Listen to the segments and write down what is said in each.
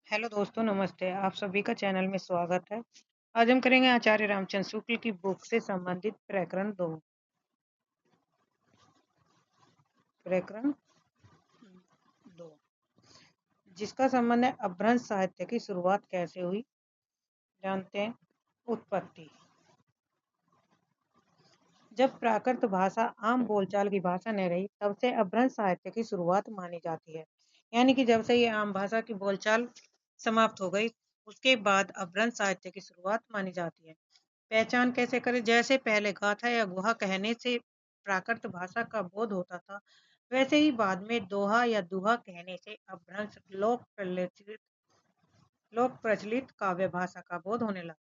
Hello दोस्तों, नमस्ते। आप सभी का चैनल में स्वागत है। आज हम करेंगे आचार्य रामचंद्र शुक्ल की बुक से संबंधित प्रकरण 2। प्रकरण 2 जिसका संबंध है अपभ्रंश साहित्य की शुरुआत कैसे हुई। जानते हैं। उत्पत्ति। जब प्राकृत भाषा आम बोलचाल की भाषा न रही, तब से अपभ्रंश साहित्य की शुरुआत मानी जाती है। यानी कि जब से ये आम भाषा की बोलचाल समाप्त हो गई, उसके बाद अपभ्रंश साहित्य की शुरुआत मानी जाती है। पहचान कैसे करें? जैसे पहले गाथा या गुहा कहने से प्राकृत भाषा का बोध होता था, वैसे ही बाद में दोहा या दुहा कहने से अपभ्रंश लोक प्रचलित काव्य भाषा का बोध होने लगा।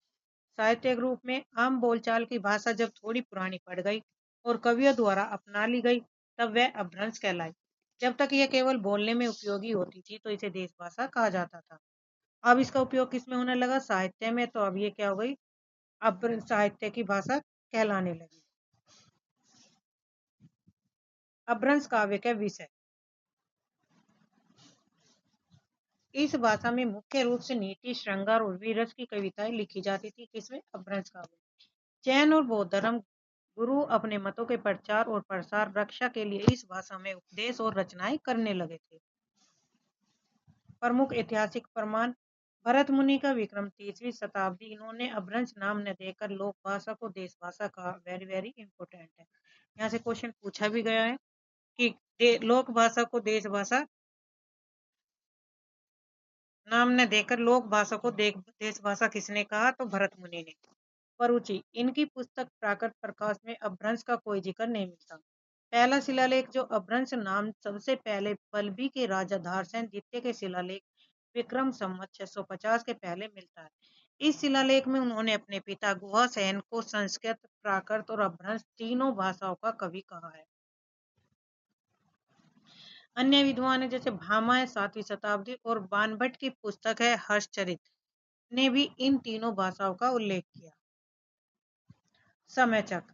साहित्यिक रूप में आम बोलचाल की भाषा जब थोड़ी पुरानी पड़ गई और कवियों द्वारा अपना ली गई, तब वह अपभ्रंश कहलाई। जब तक यह केवल बोलने में उपयोगी होती थी, तो इसे देश भाषा कहा जाता था। अब इसका उपयोग किसमें होने लगा? साहित्य में। तो अब ये क्या हो गई? अपभ्रंश साहित्य की भाषा कहलाने लगी। अपभ्रंश काव्य का विषय। इस भाषा में मुख्य रूप से नीति, श्रृंगार और वीररस की कविताएं लिखी जाती थी। किसमें? अपभ्रंश काव्य। जैन और बौद्ध धर्म गुरु अपने मतों के प्रचार और प्रसार रक्षा के लिए इस भाषा में उपदेश और रचनाएं करने लगे थे। प्रमुख ऐतिहासिक प्रमाण। भरत मुनि का विक्रम 30वीं शताब्दी। इन्होंने अपभ्रंश नाम न देकर लोक भाषा को देश भाषा कहा। वेरी वेरी इंपॉर्टेंट है। यहाँ से क्वेश्चन पूछा भी गया है कि लोक भाषा को देश भाषा नाम न देकर लोक भाषा को देश भाषा किसने कहा? तो भरत मुनि ने। परुचि। इनकी पुस्तक प्राकृत प्रकाश में अपभ्रंश का कोई जिक्र नहीं मिलता। पहला शिलालेख जो अपभ्रंश नाम सबसे पहले पल्लवी के राजा धारसेन द्वितीय के शिलालेख विक्रम संवत 650 के पहले मिलता है। इस शिलालेख में उन्होंने अपने पिता गुहासेन को संस्कृत, प्राकृत और अपभ्रंश तीनों भाषाओं का कवि कहा है। अन्य विद्वान है जैसे भामा है 7वीं शताब्दी और बाणभट्ट की पुस्तक है हर्षचरित ने भी इन तीनों भाषाओं का उल्लेख किया। समय चक्र।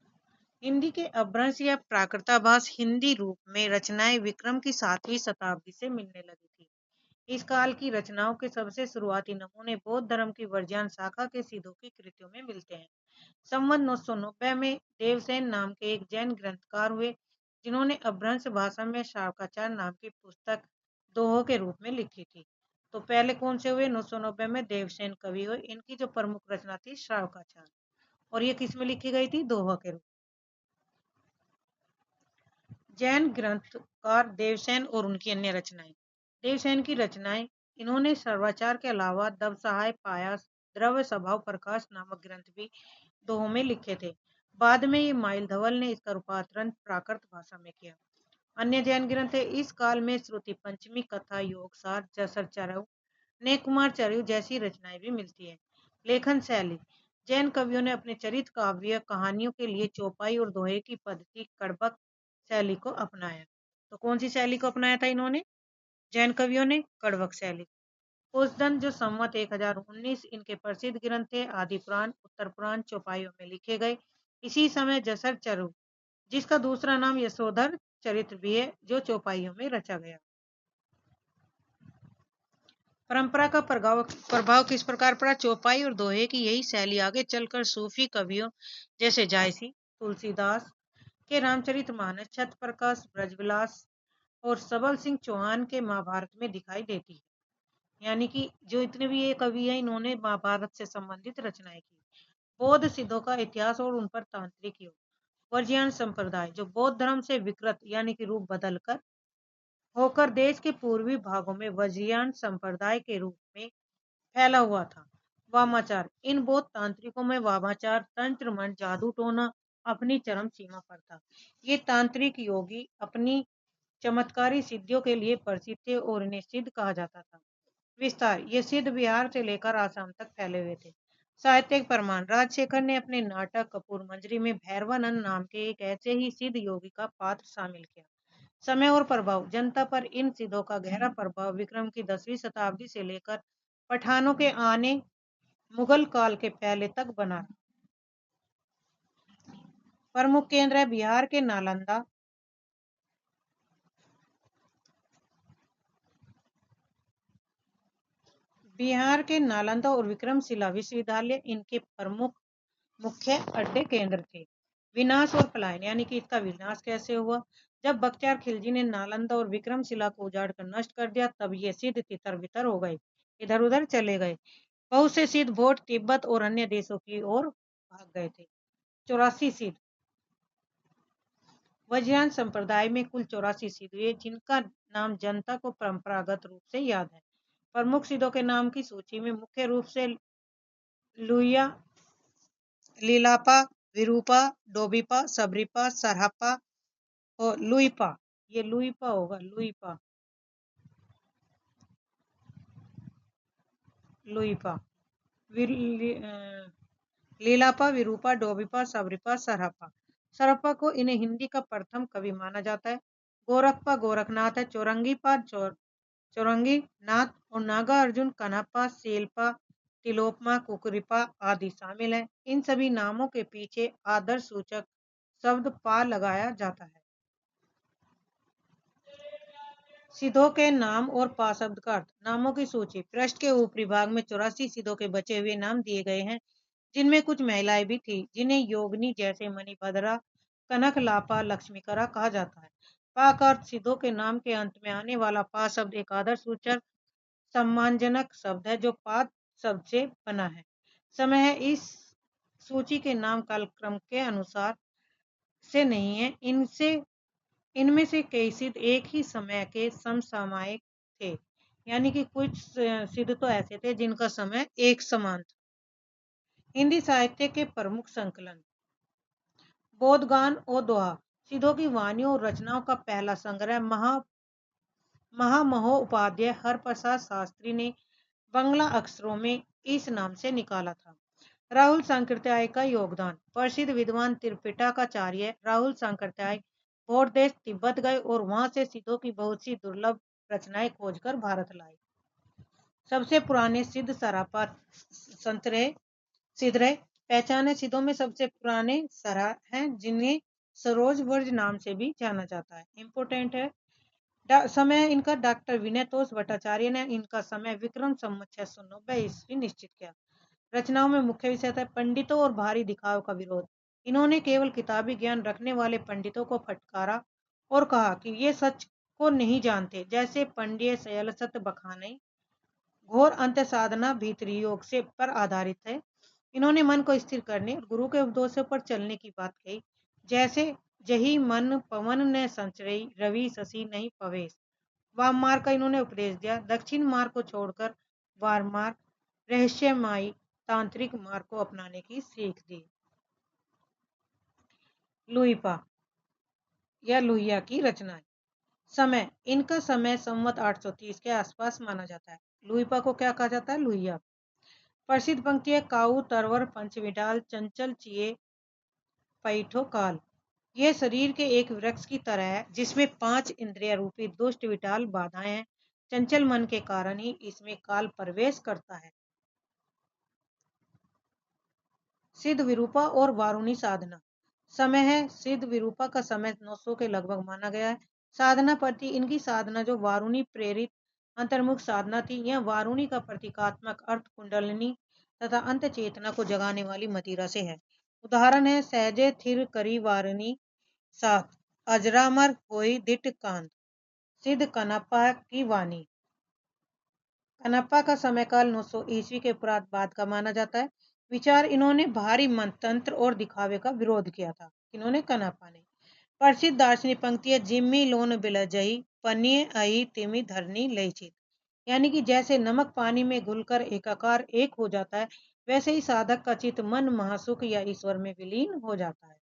हिंदी के अपभ्रंश या प्राकृताभास हिंदी रूप में रचनाएं विक्रम की 7वीं शताब्दी से मिलने लगी थी। इस काल की रचनाओं के सबसे शुरुआती नमूने बौद्ध धर्म की वर्ज्यान शाखा के सिद्धों की कृतियों में मिलते हैं। संवत 990 में देवसेन नाम के एक जैन ग्रंथकार हुए, जिन्होंने अपभ्रंश भाषा में शावकाचार नाम की पुस्तक दोहों के रूप में लिखी थी। तो पहले कौन से हुए? 990 में देवसेन कवि हुए। इनकी जो प्रमुख रचना थी शावकाचार, और ये किस में लिखी गई थी? दोहा के रूप। जैन ग्रंथकार देवसेन और उनकी अन्य रचनाएं। देवसेन की रचनाएं। इन्होंने सर्वाचार के अलावा दव सहाय, पायास, द्रव्य स्वभाव प्रकाश नामक ग्रंथ भी दोहों में लिखे थे। बाद में ये माइल धवल ने इसका रूपांतरण प्राकृत भाषा में किया। अन्य जैन ग्रंथ है इस काल में श्रुति पंचमी, कथा, योगसार, जसर चरव, ने कुमार चरयु जैसी रचनाएं भी मिलती है। लेखन शैली। जैन कवियों ने अपने चरित्र काव्य कहानियों के लिए चौपाई और दोहे की पद्धति कड़बक शैली को अपनाया। तो कौन सी शैली को अपनाया था इन्होंने? जैन कवियों ने कड़बक शैली। कोसदन जो संवत 1019 इनके प्रसिद्ध ग्रंथ थे आदि पुराण, उत्तर पुराण चौपाइयों में लिखे गए। इसी समय जसर चरु, जिसका दूसरा नाम यशोधर चरित्र भी है, जो चौपाइयों में रचा गया। परंपरा का प्रभाव किस प्रकार पड़ा? चौपाई और दोहे की यही शैली आगे चलकर सूफी कवियों जैसे जायसी, तुलसीदास के रामचरितमानस, छत्र प्रकाश, ब्रजविलास और सबल सिंह चौहान के महाभारत में दिखाई देती है। यानी कि जो इतने भी ये कवि हैं, इन्होंने महाभारत से संबंधित रचनाएं की। बौद्ध सिद्धों का इतिहास और उन पर तांत्रिक योग। वर्जियान संप्रदाय जो बौद्ध धर्म से विकृत यानी कि रूप बदलकर होकर देश के पूर्वी भागों में वज्रयान संप्रदाय के रूप में फैला हुआ था। वामाचार। इन बौद्ध तांत्रिकों में वामाचार, तंत्र, मंत्र, जादू टोना अपनी चरम सीमा पर था। ये तांत्रिक योगी अपनी चमत्कारी सिद्धियों के लिए प्रसिद्ध थे और इन्हें सिद्ध कहा जाता था। विस्तार। ये सिद्ध बिहार से लेकर आसाम तक फैले हुए थे। साहित्यिक प्रमाण। राजशेखर ने अपने नाटक कपूर मंजरी में भैरवानंद नाम के एक ऐसे ही सिद्ध योगी का पात्र शामिल किया। समय और प्रभाव। जनता पर इन सिद्धों का गहरा प्रभाव विक्रम की 10वीं शताब्दी से लेकर पठानों के आने मुगल काल के पहले तक बना रहा। प्रमुख केंद्र है बिहार के नालंदा, बिहार के नालंदा और विक्रमशिला विश्वविद्यालय इनके प्रमुख मुख्य अड्डे केंद्र थे। विनाश और पलायन यानी कि इसका विनाश कैसे हुआ? जब बख्तियार खिलजी ने नालंदा और विक्रमशिला को उजाड़ कर नष्ट कर दिया, तब ये सिद्ध तितर बितर हो गए, इधर उधर चले गए। बहुत से सिद्ध भोट तिब्बत और अन्य देशों की ओर भाग गए थे। 84 सिद्ध। वज्रयान संप्रदाय में कुल 84 सिद्ध हुए, जिनका नाम जनता को परंपरागत रूप से याद है। प्रमुख सिद्धों के नाम की सूची में मुख्य रूप से लुहिया, लीलापा, विरूपा, डोबिपा, सबरिपा, सरहपा और लुइपा, ये लुइपा होगा, लुइपा, लुइपा, लीलापा, विरूपा, डोबिपा, सबरिपा, सरहपा। सरहपा को इन्हें हिंदी का प्रथम कवि माना जाता है। गोरखपा गोरखनाथ है, चौरंगीपा चौरंगी नाथ और नागा अर्जुन, कनपा, सेलपा, तिलोपमा, कुकुरिपा आदि शामिल हैं। इन सभी नामों के पीछे आदर्श सूचक शब्द पा लगाया जाता है। सिद्धों के नाम और पा शब्द का अर्थ। नामों की सूची। पृष्ठ के ऊपरी भाग में 84 सिद्धों के बचे हुए नाम दिए गए हैं, जिनमें कुछ महिलाएं भी थी, जिन्हें योगिनी जैसे मणिभद्रा, कनक लापा, लक्ष्मीकरा कहा जाता है। पा का अर्थ। सिद्धों के नाम के अंत में आने वाला पा शब्द एक आदर्श सूचक सम्मानजनक शब्द है, जो पा शब्द से बना है। समय है। इस सूची के नाम कालक्रम के अनुसार से नहीं है। इनमें से कई सिद्ध एक ही समय के समसामयिक थे, यानी कि कुछ सिद्ध तो ऐसे थे जिनका समय एक समान था। हिंदी साहित्य के प्रमुख संकलन। बोधगान और दोहा। सिद्धों की वाणियों और रचनाओं का पहला संग्रह महामहोपाध्याय हरप्रसाद शास्त्री ने बंगला अक्षरों में इस नाम से निकाला था। राहुल सांकृत्याय का योगदान। प्रसिद्ध विद्वान त्रिपिटकाचार्य राहुल सांकृत्याय भोट देश तिब्बत गए और वहां से सिद्धों की बहुत सी दुर्लभ रचनाएं खोजकर भारत लाए। सबसे पुराने सिद्ध सरापा सिद्ध रहे। पहचाने सिद्धों में सबसे पुराने सरा हैं, जिन्हें सरोज वर्ज नाम से भी जाना जाता है। इंपोर्टेंट है। समय इनका डॉक्टर विनय तोष भट्टाचार्य ने इनका समय विक्रम संवत 690 ईस्वी निश्चित किया। रचनाओं में मुख्य विषय था पंडितों और भारी दिखाव का विरोध। इन्होंने केवल किताबी ज्ञान रखने वाले पंडितों को फटकारा और कहा कि ये सच को नहीं जानते, जैसे पंडित सयलसत बखाने। घोर अंत साधना भीतरी योग से पर आधारित है। इन्होंने मन को स्थिर करने और गुरु के उपदेशों पर चलने की बात कही, जैसे जही मन पवन न संचरई, रवि शशि नहीं पवेश। वाम मार्ग का इन्होंने उपदेश दिया। दक्षिण मार्ग को छोड़कर वार मार्ग, रहस्यमयी तांत्रिक मार्ग को अपनाने की सीख दी। लुइपा या लुहिया की रचनाएं। समय। इनका समय संवत 830 के आसपास माना जाता है। लुइपा को क्या कहा जाता है? लुहिया। प्रसिद्ध पंक्तियां काऊ तरवर पंचविडाल चंचल चिए पैठो काल। यह शरीर के एक वृक्ष की तरह है, जिसमें 5 इंद्रिय रूपी दुष्ट विटाल बाधाएं हैं। चंचल मन के कारण ही इसमें काल प्रवेश करता है। सिद्ध विरूपा और वारुणी साधना। समय है। सिद्ध विरूपा का समय 900 के लगभग माना गया है। साधना प्रति इनकी साधना जो वारुणी प्रेरित अंतर्मुख साधना थी। यह वारुणी का प्रतीकात्मक अर्थ कुंडलिनी तथा अंत चेतना को जगाने वाली मदिरा से है। उदाहरण है सहजे थिर करी वारुणी साथ, अजरामर होई दिट कांत। सिद्ध कनप्पा की वाणी। कनप्पा का समयकाल 900 ईस्वी के उपरांत बाद का माना जाता है। विचार। इन्होंने भारी मंत्र और दिखावे का विरोध किया था। इन्होंने कनप्पा ने। प्रसिद्ध दार्शनिक पंक्तियां जिम्मी लोन बिलजई पन्निये आई तिमी धरनी लयचित, यानी कि जैसे नमक पानी में घुलकर एकाकार एक हो जाता है, वैसे ही साधक का चित्त मन महासुख या ईश्वर में विलीन हो जाता है।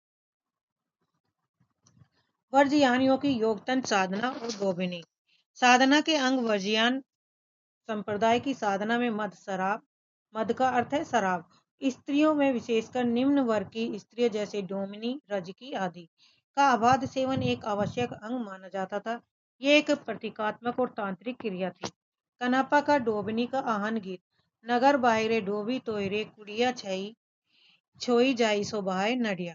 वर्जयानियों की योगतंत्र साधना और गोभिनी। साधना के अंग वर्जयान संप्रदाय की साधना में मद शराब, मद का अर्थ है शराब, स्त्रियों में विशेषकर निम्न वर्ग की स्त्रियों जैसे डोमिनी, रजकी आदि का अबाध सेवन एक आवश्यक अंग माना जाता था। यह एक प्रतीकात्मक और तांत्रिक क्रिया थी। कनापा का डोबिनी का आहन गीत। नगर बाहरे डोबी तोयरे कुड़िया छई छोई जाई सो बहाय नडिया।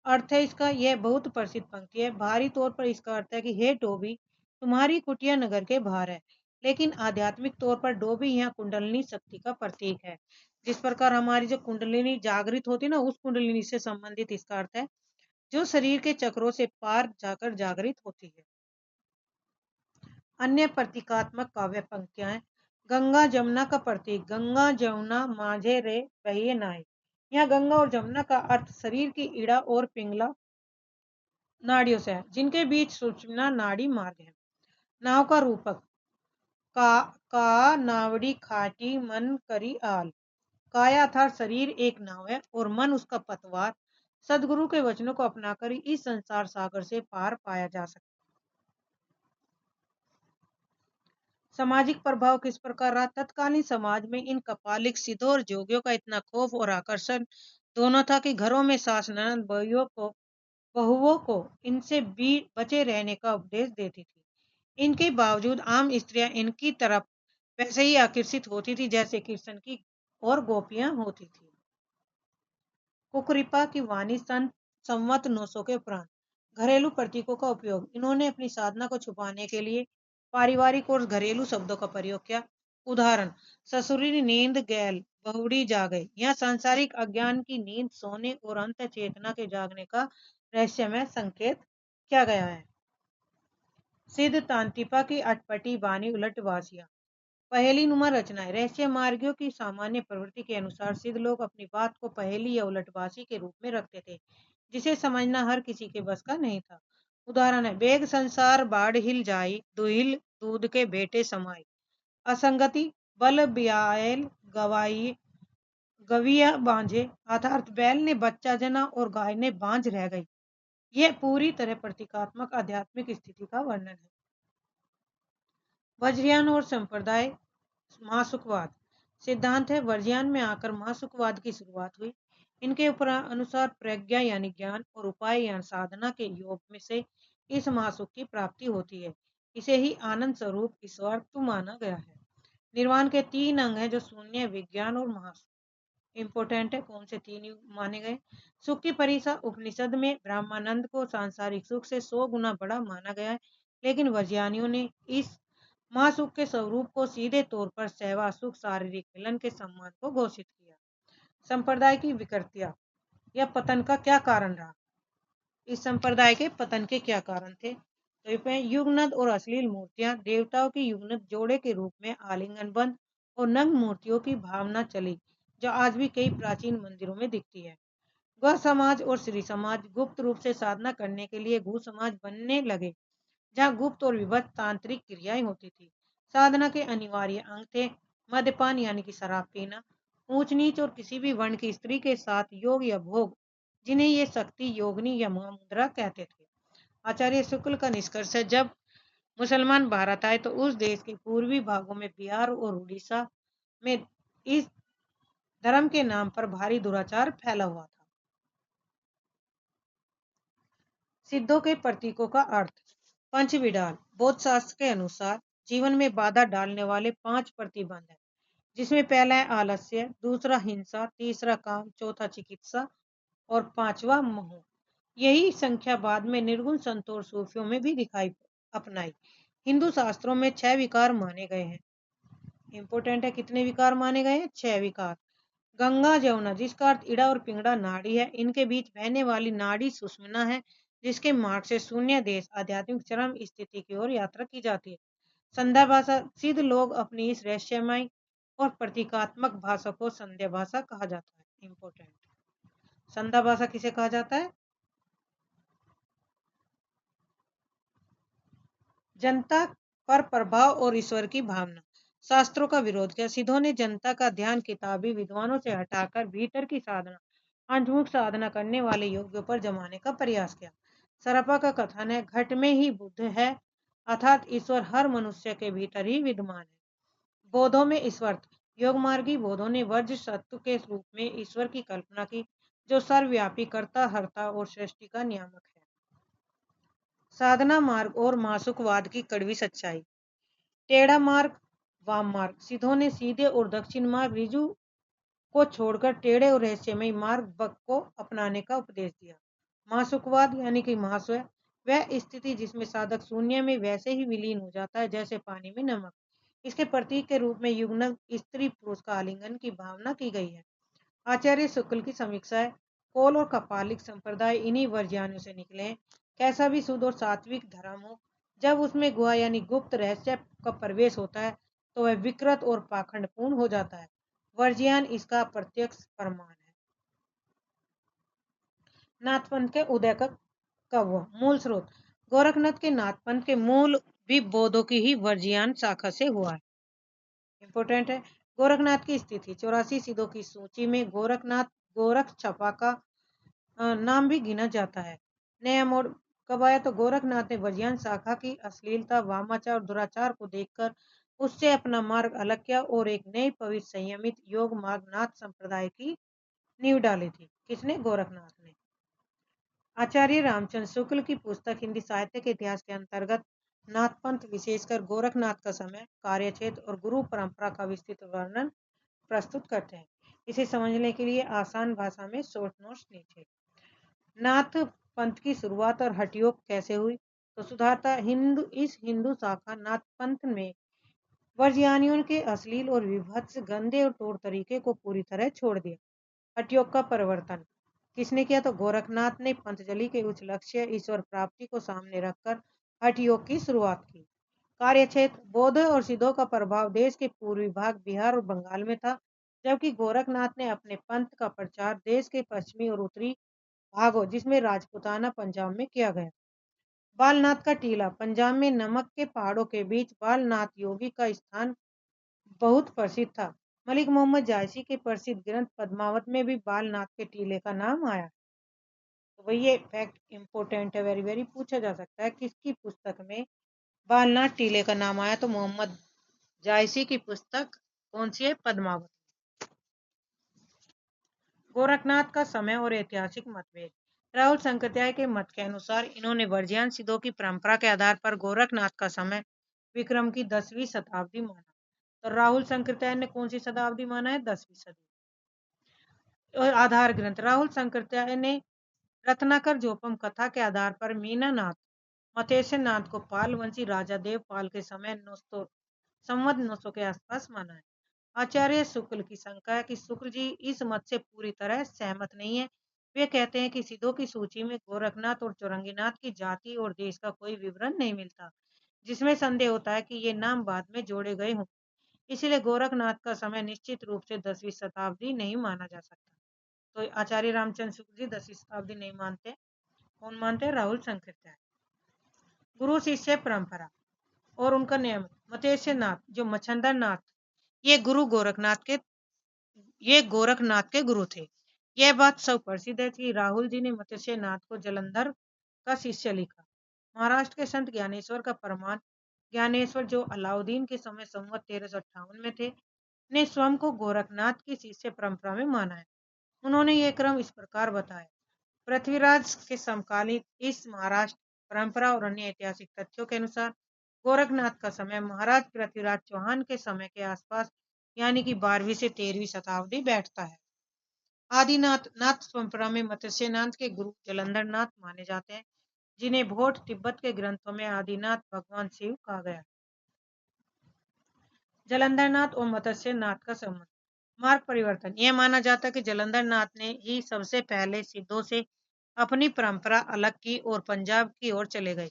अर्थ है इसका, यह बहुत प्रसिद्ध पंक्ति है। भारी तौर पर इसका अर्थ है कि हे डोबी, तुम्हारी कुटिया नगर के बाहर है। लेकिन आध्यात्मिक तौर पर डोबी यहाँ कुंडलिनी शक्ति का प्रतीक है। जिस प्रकार हमारी जो कुंडलिनी जागृत होती है ना, उस कुंडलिनी से संबंधित इसका अर्थ है जो शरीर के चक्रों से पार जाकर जागृत होती है। अन्य प्रतीकात्मक काव्य पंक्तियां हैं। गंगा जमुना का प्रतीक, गंगा जमुना माझे रे बहिए नाय। यहाँ गंगा और जमुना का अर्थ शरीर की इड़ा और पिंगला नाड़ियों से है, जिनके बीच सुषुम्ना नाड़ी मार्ग है। नाव का रूपक, का नावड़ी खाटी मन करी आल। काया अर्थात शरीर एक नाव है और मन उसका पतवार। सदगुरु के वचनों को अपनाकर इस संसार सागर से पार पाया जा सकता है। सामाजिक प्रभाव किस प्रकार रहा? तत्कालीन समाज में इन कपालिक सिद्धों और जोगियों का इतना खौफ और आकर्षण दोनों था कि घरों में सास ननद बहुओं को इनसे भी बचे रहने का उपदेश देती थी। इनके बावजूद आम स्त्रियां इनकी तरफ वैसे ही आकर्षित होती थी जैसे कृष्ण की और गोपियां होती थी। कुकृपा की वाणी सन संवत 900 के उपरांत। घरेलू प्रतीकों का उपयोग, इन्होंने अपनी साधना को छुपाने के लिए पारिवारिक और घरेलू शब्दों का प्रयोग किया। उदाहरण, ससुरी नींद गैल बहुड़ी जागे। यह सांसारिक अज्ञान की नींद सोने और अंत चेतना के जागने का रहस्यमय संकेत किया गया है। सिद्ध तांतिपा की अटपटी बानी उलटवासिया। पहेली नुमा रचनाएं, रहस्य मार्गियों की सामान्य प्रवृत्ति के अनुसार सिद्ध लोग अपनी बात को पहेली या उलटवासी के रूप में रखते थे, जिसे समझना हर किसी के बस का नहीं था। उदाहरण है, बेग संसार बाढ़ हिल जाई, दुहिल दूध के बेटे समाई। असंगति, बल ब्यायल गवाई गविया बांझे, अर्थात बैल ने बच्चा जना और गाय ने बांझ रह गई। यह पूरी तरह प्रतीकात्मक आध्यात्मिक स्थिति का वर्णन है। वज्रयान और संप्रदाय महासुखवाद सिद्धांत है। वर्जयान में आकर महासुखवाद की शुरुआत हुई। इनके अनुसार प्रज्ञा यानी ज्ञान और उपाय यानी साधना के योग में से इस महासुख की प्राप्ति होती है। इसे ही आनंद स्वरूप ईश्वर माना गया है। निर्वाण के 3 अंग हैं जो शून्य, विज्ञान और महासुख। इंपोर्टेंट है, कौन से 3 माने गए? सुख की परिभाषा उपनिषद में ब्रह्मानंद को सांसारिक सुख से 100 गुना बड़ा माना गया है, लेकिन वज्रयानियों ने इस महासुख के स्वरूप को सीधे तौर पर सहवा सुख, शारीरिक मिलन के सम्मान को घोषित किया। संप्रदाय की विकृतियां या पतन का क्या कारण रहा? इस संप्रदाय के पतन के क्या कारण थे? तो युगनद और अश्लील मूर्तियां, देवताओं की युगनद जोड़े के रूप में आलिंगन बंद और नग्न मूर्तियों की भावना चली, जो आज भी कई प्राचीन मंदिरों में दिखती है। गौ समाज और श्री समाज गुप्त रूप से साधना करने के लिए गु समाज बनने लगे, जहाँ गुप्त और विभक्त तांत्रिक क्रियाएं होती थी। साधना के अनिवार्य अंग थे मद्यपान यानी कि शराब पीना, ऊंच नीच और किसी भी वर्ण की स्त्री के साथ योग या भोग, जिन्हें ये शक्ति योगिनी या महामुद्रा कहते थे। आचार्य शुक्ल का निष्कर्ष है, जब मुसलमान भारत आए तो उस देश के पूर्वी भागों में बिहार और उड़ीसा में इस धर्म के नाम पर भारी दुराचार फैला हुआ था। सिद्धों के प्रतीकों का अर्थ, पंचविडाल बौद्ध शास्त्र के अनुसार जीवन में बाधा डालने वाले 5 प्रतिबंध हैं, जिसमें पहला है आलस्य, दूसरा हिंसा, तीसरा काम, चौथा चिकित्सा और 5वां मोह। यही संख्या बाद में निर्गुण संतों और सूफियों में भी दिखाई अपनाई। हिंदू शास्त्रों में 6 विकार माने गए हैं। इंपोर्टेंट है, कितने विकार माने गए हैं? 6 विकार। गंगा जमुना, जिसका अर्थ इड़ा और पिंगड़ा नाड़ी है, इनके बीच बहने वाली नाड़ी सुषुम्ना है, जिसके मार्ग से शून्य देश आध्यात्मिक चरम स्थिति की ओर यात्रा की जाती है। संध्या भाषा, सिद्ध लोग अपनी इस रहस्यमय और प्रतीकात्मक भाषा को संध्या भाषा कहा जाता है। इंपोर्टेंट, संध्या भाषा किसे कहा जाता है? जनता पर प्रभाव और ईश्वर की भावना। शास्त्रों का विरोध किया। सिद्धों ने जनता का ध्यान किताबी विद्वानों से हटाकर भीतर की साधना, अंतर्मुख साधना करने वाले योगियों पर जमाने का प्रयास किया। सरपा का कथन है, घट में ही बुद्ध है, अर्थात ईश्वर हर मनुष्य के भीतर ही विद्यमान है। बोधों में ईश्वर, योग मार्गी बोधों ने वर्ज सत्व के रूप में ईश्वर की कल्पना की, जो सर्वव्यापी, कर्ता, हर्ता और सृष्टि का नियामक है। साधना मार्ग और मासुकवाद की कड़वी सच्चाई। टेढ़ा मार्ग, वाम मार्ग। सिद्धों ने सीधे और दक्षिण मार्ग रिजु को छोड़कर टेढ़े और रहस्यमय मार्ग बक को अपनाने का उपदेश दिया। मासुकवाद यानी कि महास्व, वह स्थिति जिसमें साधक शून्य में वैसे ही विलीन हो जाता है जैसे पानी में नमक। इसके प्रतीक के रूप में युग्नक स्त्री पुरुष का आलिंगन की भावना की गई है। आचार्य शुक्ल की समीक्षा है, कौल और कपालिक संप्रदाय इन्हीं वर्ज्यानियों से निकले हैं। कैसा भी शुद्ध और सात्विक धर्म हो, जब उसमें गुहा यानी गुप्त रहस्य का प्रवेश होता है तो वह विकृत और पाखंडपूर्ण हो जाता है। वर्ज्यान इसका प्रत्यक्ष प्रमाण है। नाथपंथ के उदय का कब हुआ? मूल स्रोत गोरखनाथ के नाथपंथ के मूल भी बौद्धों की ही वर्ज्यान शाखा से हुआ है। इंपोर्टेंट है। गोरखनाथ की स्थिति 84 सिद्धों की सूची में गोरखनाथ गोरख छपा का नाम भी गिना जाता है। नया मोड़ कब आया? तो गोरखनाथ ने वर्ज्यान शाखा की अश्लीलता, वामाचार और दुराचार को देखकर उससे अपना मार्ग अलग किया और एक नई पवित्र संयमित योग मार्ग नाथ संप्रदाय की नींव डाली थी। किसने? गोरखनाथ ने। आचार्य रामचंद्र शुक्ल की पुस्तक हिंदी साहित्य के इतिहास के अंतर्गत नाथपंथ विशेषकर गोरखनाथ का समय, कार्यक्षेत्र और गुरु परंपरा का विस्तृत वर्णन प्रस्तुत करते हैं। इसे समझने के लिए आसान भाषा में शॉर्ट नोट्स नीचे। नाथ पंथ की शुरुआत और हठयोग कैसे हुई? तो सुधारता हिंदू शाखा नाथ पंथ में वर्ज्यानियों के अश्लील और विभत्स गंदे और तौर तरीके को पूरी तरह छोड़ दिया। हठयोग का परिवर्तन किसने किया? तो गोरखनाथ ने पंतजलि के उच्च लक्ष्य ईश्वर प्राप्ति को सामने रखकर हठयोग की शुरुआत की। कार्यक्षेत्र बौद्ध और सिद्धों का प्रभाव देश के पूर्वी भाग बिहार और बंगाल में था, जबकि गोरखनाथ ने अपने पंथ का प्रचार देश के पश्चिमी और उत्तरी भागों जिसमें राजपूताना पंजाब में किया गया। बालनाथ का टीला पंजाब में नमक के पहाड़ों के बीच बालनाथ योगी का स्थान बहुत प्रसिद्ध था। मलिक मोहम्मद जायसी के प्रसिद्ध ग्रंथ पद्मावत में भी बालनाथ के टीले का नाम आया। तो वही ये फैक्ट इंपोर्टेंट है, वेरी वेरी पूछा जा सकता है किसकी पुस्तक में बालनाथ टीले का नाम आया? तो मोहम्मद जायसी की पुस्तक कौन सी है? पद्मावत। गोरखनाथ का समय और ऐतिहासिक मतभेद राहुल शंकरत्याय के मत के अनुसार इन्होंने वर्ज्यान सिद्धों की परंपरा के आधार पर गोरखनाथ का समय विक्रम की 10वीं शताब्दी माना। तो राहुल शंकरत्याय ने कौन सी शताब्दी माना है? 10वीं सदी। और आधार ग्रंथ राहुल शंकरत्याय ने रत्नाकर जोपम कथा के आधार पर मीनानाथ मतेश्वर नाथ को पाल वंशी राजा देवपाल के समय 900 संवत 900 के आसपास माना है। आचार्य शुक्ल की शंका है कि शुक्ल जी इस मत से पूरी तरह सहमत नहीं है। वे कहते हैं कि सिद्धों की सूची में गोरखनाथ और चौरंगीनाथ की जाति और देश का कोई विवरण नहीं मिलता, जिसमें संदेह होता है कि ये नाम बाद में जोड़े गए हों। इसलिए गोरखनाथ का समय निश्चित रूप से 10वीं शताब्दी नहीं माना जा सकता। तो आचार्य रामचंद्र शुक्ल जी 10वीं शताब्दी नहीं मानते। कौन मानते हैं? राहुल शंकरत्याय। गुरु शिष्य परंपरा और उनका नियम मतेश्वर नाथ जो मच्छंदर नाथ ये गोरखनाथ के गुरु थे। यह बात सब प्रसिद्ध है कि राहुल जी ने मत्स्य नाथ को जलंधर का शिष्य लिखा। महाराष्ट्र के संत ज्ञानेश्वर का प्रमाण ज्ञानेश्वर जो अलाउद्दीन के समय संवत 1358 में थे, ने स्वयं को गोरखनाथ की शिष्य परंपरा में माना है। उन्होंने ये क्रम इस प्रकार बताया। पृथ्वीराज के समकालीन इस महाराष्ट्र परंपरा और अन्य ऐतिहासिक तथ्यों के अनुसार गोरखनाथ का समय महाराज पृथ्वीराज चौहान के समय के आसपास यानी कि 12वीं से 13वीं शताब्दी बैठता है। आदिनाथ नाथ परंपरा में मत्स्यनाथ के गुरु जलंधर नाथ माने जाते हैं, जिन्हें भोट तिब्बत के ग्रंथों में आदिनाथ भगवान शिव कहा गया। जलंधर नाथ और मत्स्यनाथ का संबंध मार्ग परिवर्तन यह माना जाता है कि जलंधर नाथ ने ही सबसे पहले सिद्धों से अपनी परंपरा अलग की और पंजाब की ओर चले गए।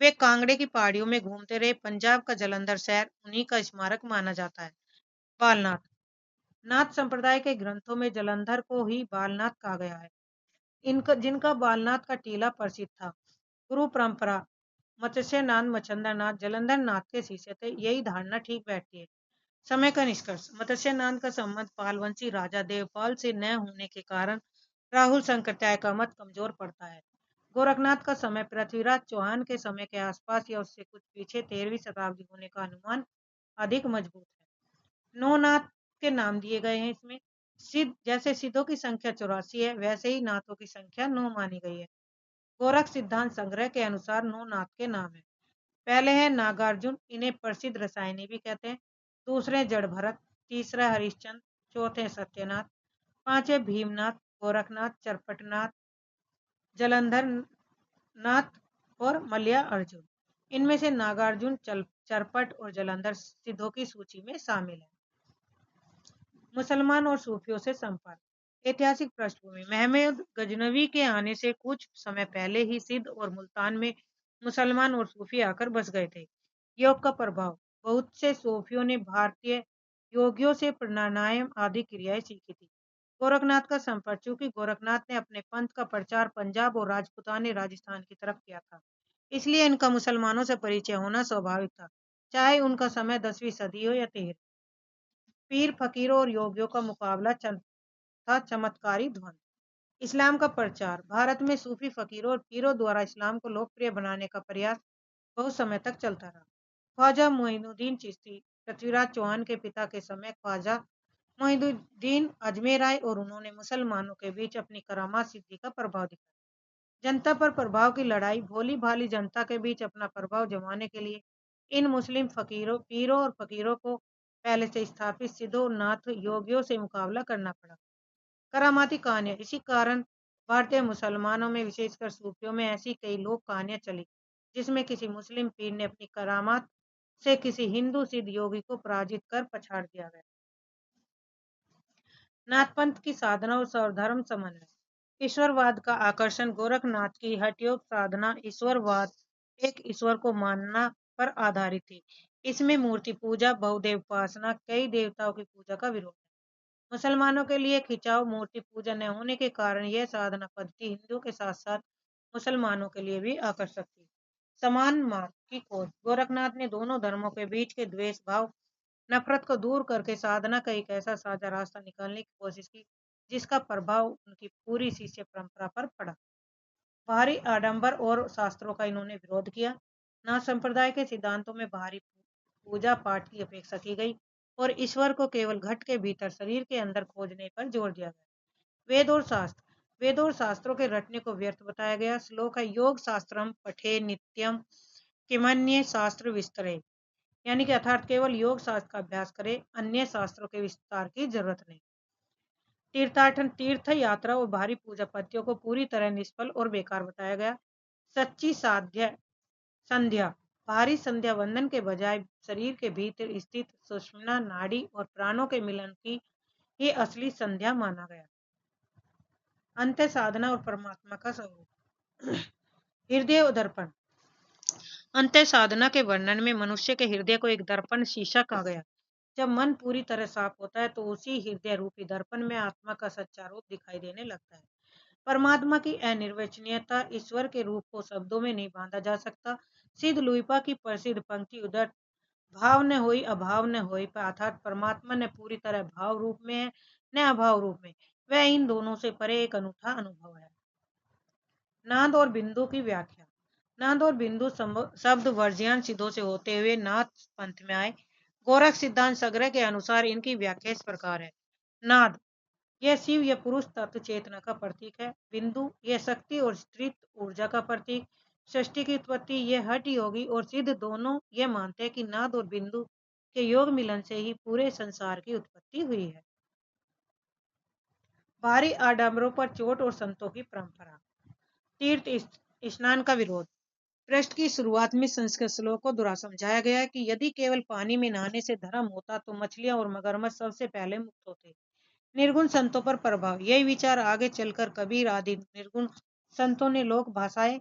वे कांगड़े की पहाड़ियों में घूमते रहे। पंजाब का जलंधर शहर उन्हीं का स्मारक माना जाता है। बालनाथ नाथ संप्रदाय के ग्रंथों में जलंधर को ही बालनाथ कहा गया है। जिनका बालनाथ का टीला प्रसिद्ध था। गुरु परंपरा मत्स्यनाथ मच्छंदरनाथ जलंधर नाथ के शिष्य थे। यही धारणा ठीक बैठती है। समय का निष्कर्ष मत्स्यनाथ का संबंध पालवंशी राजा देवपाल से न होने के कारण राहुल शंकरत्याय का मत कमजोर पड़ता है। गोरखनाथ का समय पृथ्वीराज चौहान के समय के आसपास या उससे कुछ पीछे 13वीं शताब्दी होने का अनुमान अधिक मजबूत है। 9 नाथ के नाम दिए गए हैं इसमें। जैसे सिद्धों की संख्या 84 है, वैसे ही नाथों की संख्या 9 मानी गई है। गोरख सिद्धांत संग्रह के अनुसार 9 नाथ के नाम है। पहले है नागार्जुन, इन्हें प्रसिद्ध रसायनी भी कहते हैं। दूसरे जड़ भरत, तीसरा हरिश्चंद्र, चौथे सत्यनाथ, पांचवे भीमनाथ, गोरखनाथ, चरपटनाथ, जलंधर नाथ और मल्लिया अर्जुन। इनमें से नागार्जुन चरपट और जलंधर सिद्धों की सूची में शामिल है। मुसलमान और सूफियों से संपर्क। ऐतिहासिक पृष्ठभूमि। महमूद गजनवी के आने से कुछ समय पहले ही सिंध और मुल्तान में मुसलमान और सूफी आकर बस गए थे। योग का प्रभाव। बहुत से सूफियों ने भारतीय योगियों से प्राणायाम आदि क्रियाएं सीखी थी। गोरखनाथ का संपर्क। चूंकि गोरखनाथ ने अपने पंथ का प्रचार पंजाब और राजपूताना राजस्थान की तरफ किया था, इसलिए इनका मुसलमानों से परिचय होना स्वाभाविक था, चाहे उनका समय 10वीं सदी हो या 13। पीर फकीरों और योगियों का मुकाबला था चमत्कारी ध्वनि। इस्लाम का प्रचार। भारत में सूफी फकीरों और पीरों द्वारा इस्लाम को लोकप्रिय बनाने का प्रयास बहुत समय तक चलता रहा। ख्वाजा मोइनुद्दीन चिश्ती पृथ्वीराज चौहान के पिता के समय ख्वाजा मोइनुद्दीन अजमेर आए और उन्होंने मुसलमानों के बीच अपनी करामात सिद्धि का प्रभाव दिखाया। जनता पर प्रभाव की लड़ाई। भोली भाली जनता के बीच अपना प्रभाव जमाने के लिए इन मुस्लिम फकीरों पीरों और फकीरों को पहले से स्थापित सिद्धों नाथ योगियों से मुकाबला करना पड़ा। करामाती कहानियां। इसी कारण भारतीय मुसलमानों में विशेषकर सूफियों में ऐसी कई लोक कहानियां चली जिसमें किसी मुस्लिम पीर ने अपनी करामात से किसी हिंदू सिद्ध योगी को पराजित कर पछाड़ दिया गया। नाथपंथ की साधना और सर्वधर्म समन्वय। ईश्वरवाद का आकर्षण। गोरखनाथ की हठयोग साधना ईश्वरवाद, एक ईश्वर को मानना पर आधारित थी। इसमें मूर्ति पूजा, बहुदेव उपासना, कई देवताओं की पूजा का विरोध है। मुसलमानों के लिए खिंचाव। मूर्ति पूजा न होने के कारण यह साधना पद्धति हिंदुओं के साथ साथ मुसलमानों के लिए भी आकर्षक थी। समान मार्ग की खोज। गोरखनाथ ने दोनों धर्मों के बीच के द्वेष भाव, नफरत को दूर करके साधना का एक ऐसा साझा रास्ता निकालने की कोशिश की जिसका प्रभाव उनकी पूरी शिष्य परंपरा पर पड़ा। बाहरी आडंबर और शास्त्रों का इन्होंने विरोध किया। नाथ संप्रदाय के सिद्धांतों में बाहरी पूजा पाठ की अपेक्षा की गई और ईश्वर को केवल घट के भीतर शरीर के अंदर खोजने पर जोर दिया गया। वेद और शास्त्र। वेद और शास्त्रों के रटने को व्यर्थ बताया गया। श्लोक है योग शास्त्रम पठे नित्यम किमन्ये शास्त्र विस्तरे, यानी कि अर्थात केवल योग शास्त्र का अभ्यास करें, अन्य शास्त्रों के विस्तार की जरूरत नहीं। तीर्थाटन। तीर्थ यात्रा और भारी पूजा पत्तियों को पूरी तरह निष्फल और बेकार बताया गया। सच्ची साध्य संध्या। भारी संध्या वंदन के बजाय शरीर के भीतर स्थित सुषुम्ना नाड़ी और प्राणों के मिलन की ही असली संध्या माना गया। अंत्य साधना और परमात्मा का स्वरूप। हृदय दर्पण। अंत्य साधना के वर्णन में मनुष्य के हृदय को एक दर्पण शीशा कहा गया। जब मन पूरी तरह साफ होता है तो उसी हृदय रूपी दर्पण में आत्मा का सच्चा रूप दिखाई देने लगता है। परमात्मा की अनिर्वचनीयता। ईश्वर के रूप को शब्दों में नहीं बांधा जा सकता। सिद्ध लुइपा की प्रसिद्ध पंक्ति उदर भाव न होई अभाव न होई, अर्थात परमात्मा न पूरी तरह भाव रूप में है न अभाव रूप में, वह इन दोनों से परे एक अनूठा अनुभव है। नाद और बिंदु की व्याख्या। नाद और बिंदु शब्द वर्जियान सिद्धों से होते हुए नाद पंथ में आए। गोरख सिद्धांत संग्रह के अनुसार इनकी व्याख्या इस प्रकार है। नाद यह शिव या पुरुष तत्व चेतना का प्रतीक है। बिंदु यह शक्ति और स्त्रीत्व ऊर्जा का प्रतीक। सृष्टि की उत्पत्ति। यह हठ योगी और सिद्ध दोनों यह मानते हैं कि नाद और बिंदु के योग मिलन से ही पूरे संसार की उत्पत्ति हुई है। भारी आडंबरों पर चोट और संतों की परंपरा। तीर्थ स्नान का विरोध। पृष्ठ की शुरुआत में संस्कृत श्लोक को दोहरा समझाया गया है कि यदि केवल पानी में नहाने से धर्म होता तो मछलियां और मगरमच्छ सबसे पहले मुक्त होते। निर्गुण संतों पर प्रभाव। यही विचार आगे चलकर कबीर आदि निर्गुण संतों ने लोक भाषाएं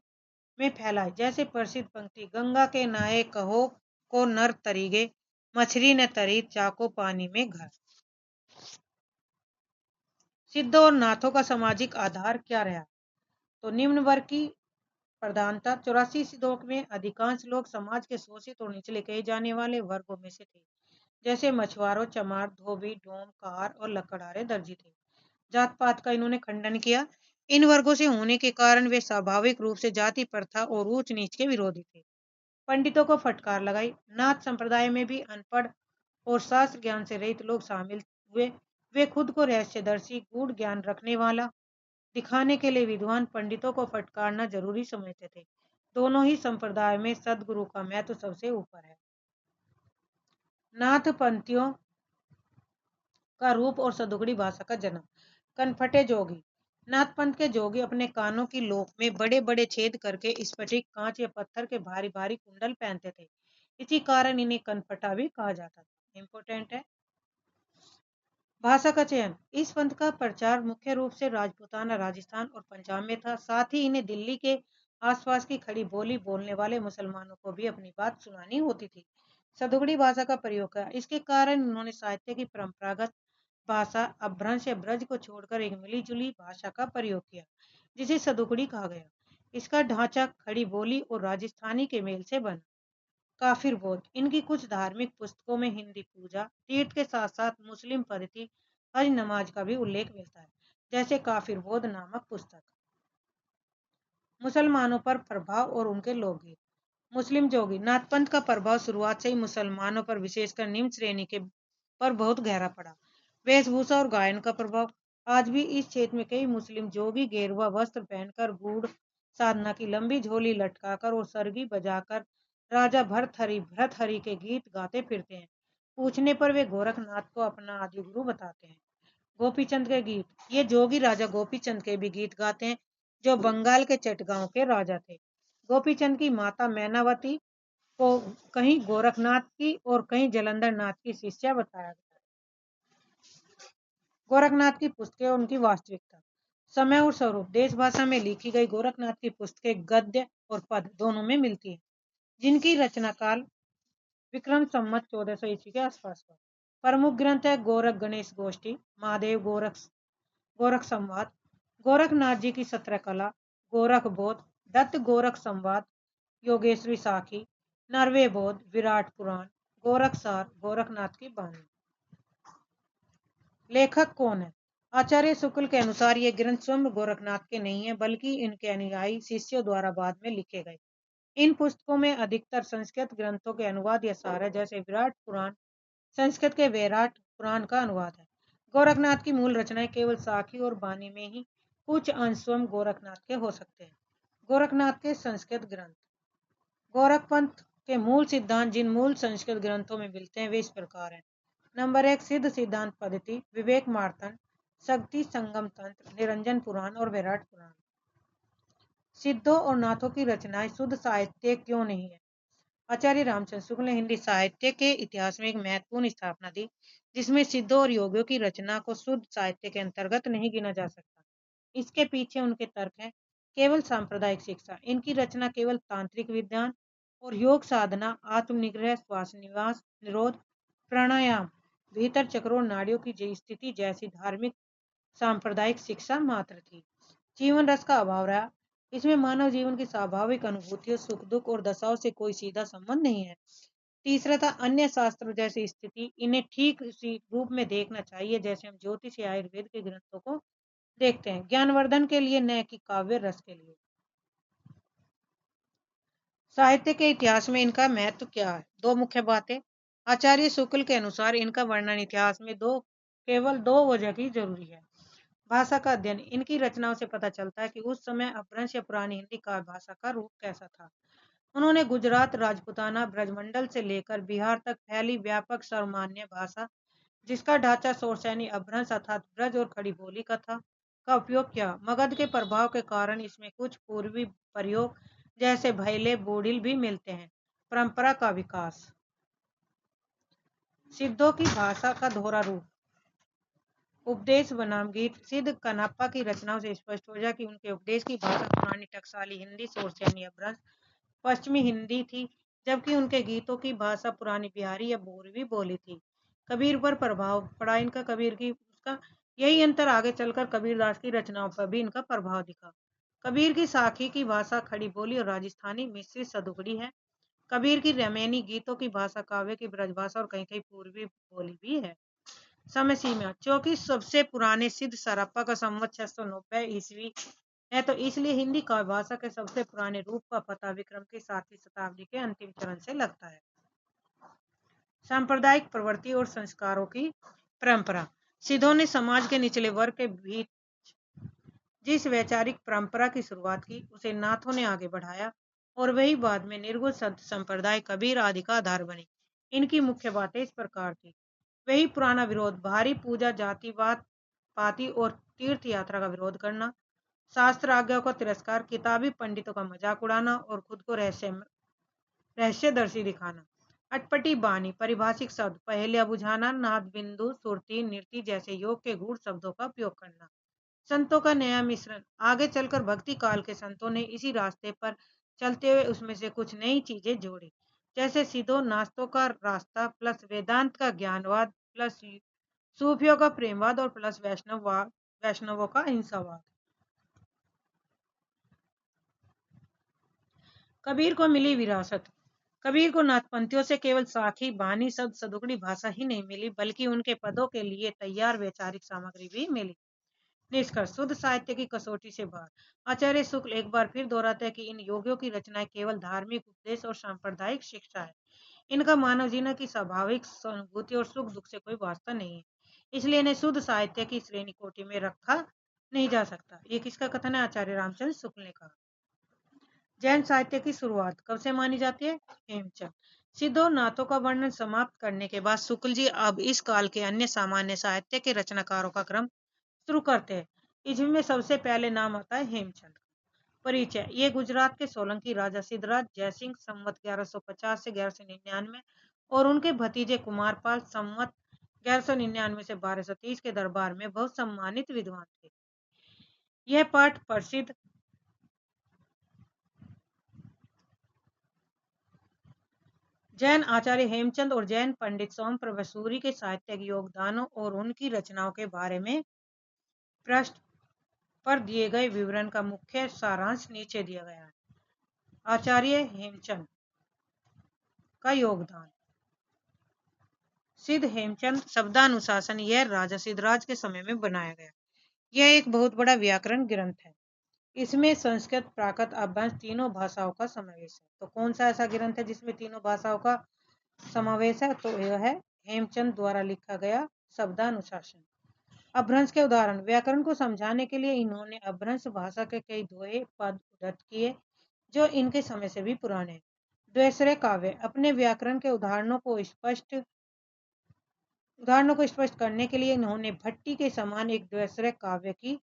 में फैलाए। जैसे प्रसिद्ध पंक्ति गंगा के नाये कहो को नर तरीगे, मछली न तरी चाको पानी में घर। सिद्धों और नाथों का सामाजिक आधार क्या रहा? तो निम्न वर्ग की प्रधानता। 84 सिद्धों में अधिकांश लोग समाज के शोषित और निचले कहे जाने वाले वर्गों में से थे, जैसे मछुआरों, चमार, धोबी, डोम, कार और लकड़हारे दर्जी थे। जात पात का इन्होंने खंडन किया। इन वर्गों से होने के कारण वे स्वाभाविक रूप से जाति प्रथा और ऊंच नीच के विरोधी थे। पंडितों को फटकार लगाई। नाथ संप्रदाय में भी अनपढ़ और शास्त्र ज्ञान से रहित लोग शामिल हुए। वे खुद को रहस्यदर्शी, गूढ़ ज्ञान रखने वाला दिखाने के लिए विद्वान पंडितों को फटकारना जरूरी समझते थे। दोनों ही संप्रदाय में सदगुरु का महत्व सबसे ऊपर है। नाथ पंथियों का रूप और सदुगड़ी भाषा का जन्म। कनफटे जोगी। नाथ पंथ के जोगी अपने कानों की लोक में बड़े बड़े छेद करके स्फटिक, कांच या पत्थर के भारी भारी कुंडल पहनते थे। इसी कारण इन्हें कनपटा भी कहा जाता था। इम्पोर्टेंट है। भाषा का चयन। इस पंथ का प्रचार मुख्य रूप से राजपूताना, राजस्थान और पंजाब में था। साथ ही इन्हें दिल्ली के आसपास की खड़ी बोली बोलने वाले मुसलमानों को भी अपनी बात सुनानी होती थी। सदुगड़ी भाषा का प्रयोग किया। इसके कारण उन्होंने साहित्य की परंपरागत भाषा अपभ्रंश या ब्रज को छोड़कर एक मिली-जुली भाषा का प्रयोग किया, जिसे सदुगड़ी कहा गया। इसका ढांचा खड़ी बोली और राजस्थानी के मेल से बना। काफिर बोध। इनकी कुछ धार्मिक पुस्तकों में हिंदी पूजा, तीर्थ के साथ साथ मुस्लिम पद्धति हज नमाज का भी उल्लेख मिलता है, जैसे काफिर बोध नामक पुस्तक। मुसलमानों पर प्रभाव और उनके लोकगीत। मुस्लिम जोगी। नाथपंथ का प्रभाव शुरुआत से ही मुसलमानों पर, विशेषकर निम्न श्रेणी के पर बहुत गहरा पड़ा। वेशभूषा और गायन का प्रभाव। आज भी इस क्षेत्र में कई मुस्लिम जोगी गेरुआ वस्त्र पहनकर, गूढ़ साधना की लंबी झोली लटकाकर और सरगी बजाकर राजा भर्तहरि के गीत गाते फिरते हैं। पूछने पर वे गोरखनाथ को अपना आदि गुरु बताते हैं। गोपीचंद के गीत। ये जोगी राजा गोपीचंद के भी गीत गाते हैं, जो बंगाल के चटगांव के राजा थे। गोपीचंद की माता मैनावती को कहीं गोरखनाथ की और कहीं जलंधर नाथ की शिष्या बताया गया है। गोरखनाथ की पुस्तकें और उनकी वास्तविकता। समय और स्वरूप। देश भाषा में लिखी गई गोरखनाथ की पुस्तकें गद्य और पद दोनों में मिलती हैं, जिनकी रचना काल विक्रम संवत 1400 ईस्वी के आसपास हुआ। प्रमुख ग्रंथ है गोरख गणेश गोष्ठी, महादेव गोरख संवाद, गोरखनाथ जी की 17 कला, गोरख बोध, दत्त गोरख संवाद, योगेश्वरी साखी, नरवे बोध, विराट पुराण, गोरख सार, गोरखनाथ की बानी। लेखक कौन है? आचार्य शुक्ल के अनुसार ये ग्रंथ स्वयं गोरखनाथ के नहीं है, बल्कि इनके अनुयायी शिष्यों द्वारा बाद में लिखे गए। इन पुस्तकों में अधिकतर संस्कृत ग्रंथों के अनुवाद या सार है, जैसे विराट पुराण संस्कृत के वैराट पुराण का अनुवाद है। गोरखनाथ की मूल रचनाएं केवल साखी और बानी में ही, कुछ अंश स्वयं गोरखनाथ के हो सकते हैं। गोरखनाथ के संस्कृत ग्रंथ। गोरख पंथ के मूल सिद्धांत जिन मूल संस्कृत ग्रंथों में मिलते हैं वे इस प्रकार हैं। नंबर 1, सिद्ध सिद्धांत पद्धति, विवेक मार्तंड, शक्ति संगम तंत्र, निरंजन पुराण और वैराट पुराण। सिद्धों और नाथों की रचनाएं शुद्ध साहित्य क्यों नहीं है? आचार्य रामचंद्र शुक्ल ने हिंदी साहित्य के इतिहास में एक महत्वपूर्ण स्थापना दी, जिसमें सिद्धों और योगियों की रचना को शुद्ध साहित्य के अंतर्गत नहीं गिना जा सकता। इसके पीछे उनके तर्क हैं। केवल सांप्रदायिक शिक्षा। इनकी रचना केवल तांत्रिक विज्ञान और योग साधना, आत्मनिग्रह, श्वास निवास, निरोध, प्राणायाम, भीतर चक्रों नाड़ियों की स्थिति जैसी धार्मिक सांप्रदायिक शिक्षा मात्र थी। जीवन रस का अभाव रहा। इसमें मानव जीवन की स्वाभाविक अनुभूतियों, सुख दुख और दशाओं से कोई सीधा संबंध नहीं है। तीसरा था अन्य शास्त्रों जैसी स्थिति। इन्हें ठीक उसी रूप में देखना चाहिए जैसे हम ज्योतिष या आयुर्वेद के ग्रंथों को देखते हैं, ज्ञानवर्धन के लिए, न कि काव्य रस के लिए। साहित्य के इतिहास में इनका महत्व क्या है? दो मुख्य बातें। आचार्य शुक्ल के अनुसार इनका वर्णन इतिहास में केवल दो वजह की जरूरी है। भाषा का अध्ययन। इनकी रचनाओं से पता चलता है कि उस समय अपभ्रंश या पुरानी हिंदी का भाषा का रूप कैसा था। उन्होंने गुजरात, राजपूताना, ब्रजमंडल से लेकर बिहार तक फैली व्यापक सर्वमान्य भाषा, जिसका ढांचा शौरसैनी अपभ्रंश अर्थात ब्रज और खड़ी बोली का था, का उपयोग किया। मगध के प्रभाव के कारण इसमें कुछ पूर्वी प्रयोग जैसे भैले, बूढ़िल भी मिलते हैं। परंपरा का विकास। सिद्धों की भाषा का दोहरा रूप। उपदेश बनाम गीत। सिद्ध कनाप्पा की रचनाओं से स्पष्ट हो जाए कि उनके उपदेश की भाषा पुरानी टकसाली हिंदी, शौरसैनी अपभ्रंश, पश्चिमी हिंदी थी, जबकि उनके गीतों की भाषा पुरानी बिहारी या पूर्वी बोली थी। कबीर पर प्रभाव पड़ा इनका। कबीर की उसका यही अंतर आगे चलकर कबीरदास की रचनाओं पर भी इनका प्रभाव दिखा। कबीर की साखी की भाषा खड़ी बोली और राजस्थानी मिश्रित सदुगड़ी है। कबीर की रमैनी गीतों की भाषा काव्य की ब्रजभाषा और कहीं कहीं पूर्वी बोली भी है। समय सीमा। चूंकि सबसे पुराने सिद्ध सरप्पा का संवत 690 ईस्वी है, तो इसलिए हिंदी काव्य भाषा के सबसे पुराने रूप का पता विक्रम की 7वीं शताब्दी के अंतिम चरण से लगता है। सांप्रदायिक प्रवृत्ति और संस्कारों की परंपरा। सिद्धों ने समाज के निचले वर्ग के बीच जिस वैचारिक परंपरा की शुरुआत की, उसे नाथों ने आगे बढ़ाया और वही बाद में निर्गुण संत संप्रदाय, कबीर आदि का आधार बनी। इनकी मुख्य बातें इस प्रकार थी। वही पुराना विरोध, भारी पूजा, जातिवाद, पाती और तीर्थ यात्रा का विरोध करना, शास्त्र आज्ञा का तिरस्कार, किताबी पंडितों का मजाक उड़ाना और खुद को रहस्यदर्शी दिखाना। अटपटी बानी परिभाषिक शब्द पहेलियां बुझाना, नाद बिंदु, सुरती, नृत्य जैसे योग के गूढ़ शब्दों का उपयोग करना। संतों का नया मिश्रण आगे चलकर भक्ति काल के संतों ने इसी रास्ते पर चलते हुए उसमें से कुछ नई चीजें जोड़ी, जैसे सिद्धों नास्तों का रास्ता प्लस वेदांत का ज्ञानवाद प्लस सूफियों का प्रेमवाद और प्लस वैष्णवों का अहिंसावाद। कबीर को मिली विरासत। कबीर को नाथपंथियों से केवल साखी बानी शब्द सदुगड़ी भाषा ही नहीं मिली, बल्कि उनके पदों के लिए तैयार वैचारिक सामग्री भी मिली। निष्कर्ष शुद्ध साहित्य की कसौटी से बाहर। आचार्य शुक्ल एक बार फिर दोहराते हैं कि इन योगियों की रचनाएं केवल धार्मिक उपदेश और सांप्रदायिक शिक्षा है। इनका मानव जीवन की स्वाभाविक सहानुभूति और सुख दुख से कोई वास्ता नहीं है, इसलिए इन्हें शुद्ध साहित्य की श्रेणी कोटि में रखा नहीं जा सकता। ये किसका कथन है? आचार्य रामचंद्र शुक्ल ने कहा। जैन साहित्य की शुरुआत कब से मानी जाती है? हेमचंद। सिद्धों नाथों का वर्णन समाप्त करने के बाद शुक्ल जी अब इस काल के अन्य सामान्य साहित्य के रचनाकारों का क्रम शुरू करते हैं। इसमें सबसे पहले नाम आता है हेमचंद। परिचय। ये गुजरात के सोलंकी राजा सिद्धराज जयसिंह संवत 1150 से 1199 और उनके भतीजे कुमारपाल संवत 1199 से 1230 के दरबार में बहुत सम्मानित विद्वान थे। यह पाठ प्रसिद्ध जैन आचार्य हेमचंद और जैन पंडित सोम प्रभा सूरी के साहित्यिक योगदानों और उनकी रचनाओं के बारे में पृष्ठ पर दिए गए विवरण का मुख्य सारांश नीचे दिया गया है। आचार्य हेमचंद का योगदान। सिद्ध हेमचंद शब्दानुशासन यह राजा सिद्धराज के समय में बनाया गया। यह एक बहुत बड़ा व्याकरण ग्रंथ है। इसमें संस्कृत, प्राकृत, अपभ्रंश तीनों भाषाओं का समावेश है। तो कौन सा ऐसा ग्रंथ है जिसमें तीनों भाषाओं का समावेश है? तो यह है हेमचंद द्वारा लिखा गया शब्दानुशासन। अपभ्रंश के उदाहरण। व्याकरण को समझाने के लिए इन्होंने अपभ्रंश भाषा के कई दोहे पद उद्धृत किए जो इनके समय से भी पुराने हैं। द्वैश्रय काव्य। अपने व्याकरण के उदाहरणों को स्पष्ट करने के लिए इन्होंने भट्टी के समान एक द्वैश्रय काव्य की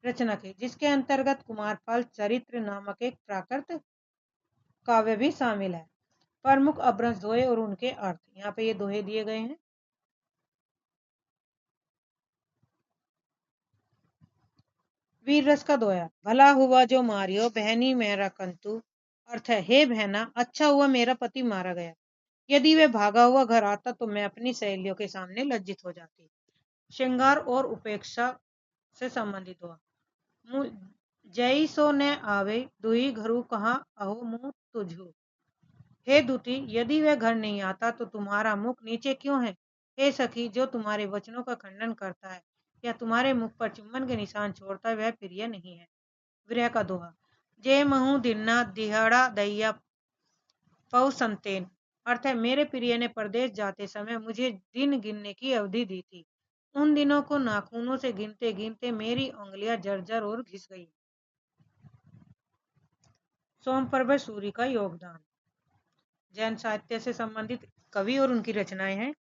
रचना की, जिसके अंतर्गत कुमारपाल चरित्र नामक एक प्राकृत काव्य भी शामिल है। प्रमुख अपभ्रंश दोहे और उनके अर्थ। यहाँ पे ये दोहे दिए गए हैं। वीर रस का दोया। भला हुआ जो मारियो बहनी मेरा कंतु। अर्थ है, हे बहना, अच्छा हुआ मेरा पति मारा गया। यदि वह भागा हुआ घर आता तो मैं अपनी सहेलियों के सामने लज्जित हो जाती। श्रृंगार और उपेक्षा से संबंधित हुआ। जय सो न आवे दुई घरू कहाँ अहो मुँह तुझू। हे दूती, यदि वह घर नहीं आता तो तुम्हारा मुख नीचे क्यों है? हे सखी, जो तुम्हारे वचनों का खंडन करता है या तुम्हारे मुख पर चुम्बन के निशान छोड़ता है वह प्रिय नहीं है। विरह का दोहा। जय महू दिन्ना दिहाड़ा दैया पौ संतेन। अर्थ है, मेरे प्रिय ने परदेश जाते समय मुझे दिन गिनने की अवधि दी थी। उन दिनों को नाखूनों से गिनते गिनते मेरी उंगलियां जर्जर और घिस गई। सोमप्रभ सूरी का योगदान। जैन साहित्य से संबंधित कवि और उनकी रचनाएं हैं।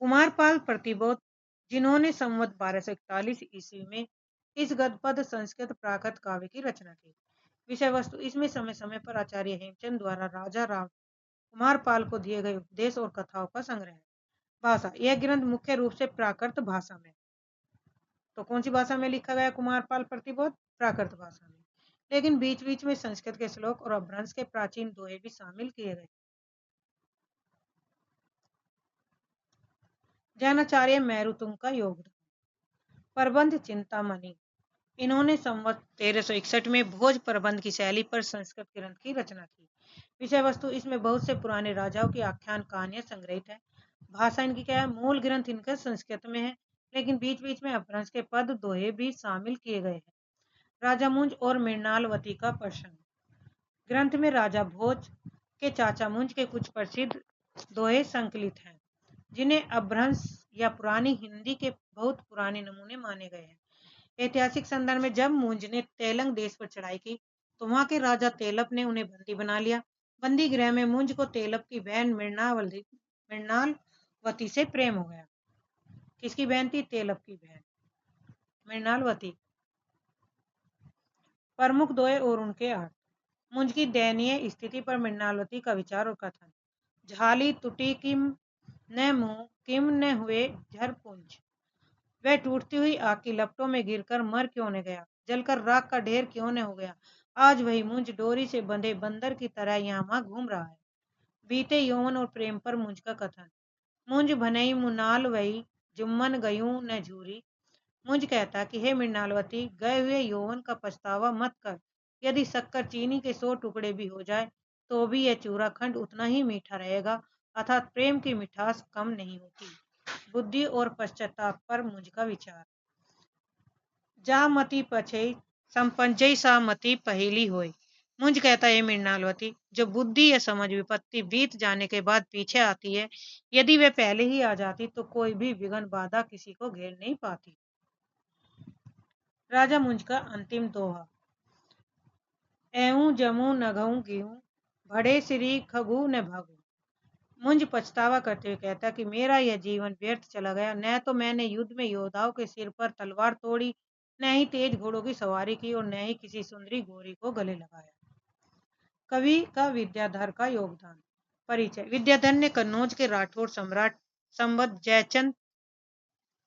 कुमारपाल प्रतिबोध, जिन्होंने संवत 1241 ईस्वी में इस गद्यपद संस्कृत प्राकृत काव्य की रचना की। विषय वस्तु। इसमें समय समय पर आचार्य हेमचंद द्वारा राजा राम कुमारपाल को दिए गए उपदेश और कथाओं का संग्रह है। भाषा। यह ग्रंथ मुख्य रूप से प्राकृत भाषा में। तो कौन सी भाषा में लिखा गया कुमारपाल प्रतिबोध? प्राकृत भाषा में। लेकिन बीच बीच में संस्कृत के श्लोक और अपभ्रंश के प्राचीन दोहे भी शामिल किए गए। जैनाचार्य मेरुतुंग का योगदान। प्रबंध चिंतामणि। इन्होंने संवत 1361 में भोज प्रबंध की शैली पर संस्कृत ग्रंथ की रचना की। विषय वस्तु। इसमें बहुत से पुराने राजाओं की आख्यान कहानियां संग्रहित है। भाषा इनकी क्या है? मूल ग्रंथ इनका संस्कृत में है, लेकिन बीच बीच में अपभ्रंश के पद दोहे भी शामिल किए गए हैं। राजा मुंज और मृणालवती का प्रसंग। ग्रंथ में राजा भोज के चाचा मुंज के कुछ प्रसिद्ध दोहे संकलित हैं, जिन्हें अपभ्रंश या पुरानी हिंदी के बहुत पुराने नमूने माने गए हैं। ऐतिहासिक संदर्भ में जब मुंज ने तेलंग देश पर चढ़ाई की तो वहां के राजा तेलप ने उन्हें बंदी बना लिया। बंदी गृह में मुंज को तेलप की बहन मृणालवती से प्रेम हो गया। किसकी बहन थी? तेलप की बहन मृणालवती। प्रमुख दोहे और उनके अर्थ। मुंज की दयनीय स्थिति पर मृणालवती का विचार और कथन। झाली टूटी किम न मुंह, किम न हुए झरपुंज। वह टूटती हुई आग की लपटों में गिरकर मर क्यों न गया, जलकर राख का ढेर क्यों न हो गया। आज वही मुंज डोरी से बंधे बंदर की तरह यहाँ वहां घूम रहा है। बीते यौवन और प्रेम पर मुंज का कथन। मुंज भनई मुनाल वही, जुम्मन गयूं न झूरी। मुंज कहता कि हे मृणालवती, गए हुए यौवन का पछतावा मत कर। यदि शक्कर चीनी के 100 टुकड़े भी हो जाए तो भी यह चूरा खंड उतना ही मीठा रहेगा, अर्थात प्रेम की मिठास कम नहीं होती। बुद्धि और पश्चाताप पर मुंज का विचार। जा मति पछे संपंजई सा मति पहेली होय। मुंज कहता है मृणालवती, जो बुद्धि या समझ विपत्ति बीत जाने के बाद पीछे आती है, यदि वे पहले ही आ जाती तो कोई भी विघ्न बाधा किसी को घेर नहीं पाती। राजा मुंज का अंतिम दोहा। एऊं जमू नघऊ गेहूं, भड़े श्री खगू न भागू। मुंज पछतावा करते हुए कहता कि मेरा यह जीवन व्यर्थ चला गया। न तो मैंने युद्ध में योद्धाओं के सिर पर तलवार तोड़ी, न ही तेज घोड़ों की सवारी की, और न ही किसी सुंदरी गोरी को गले लगाया। कवि का विद्याधर का योगदान। परिचय। विद्याधर ने कन्नौज के राठौर सम्राट संवत जयचंद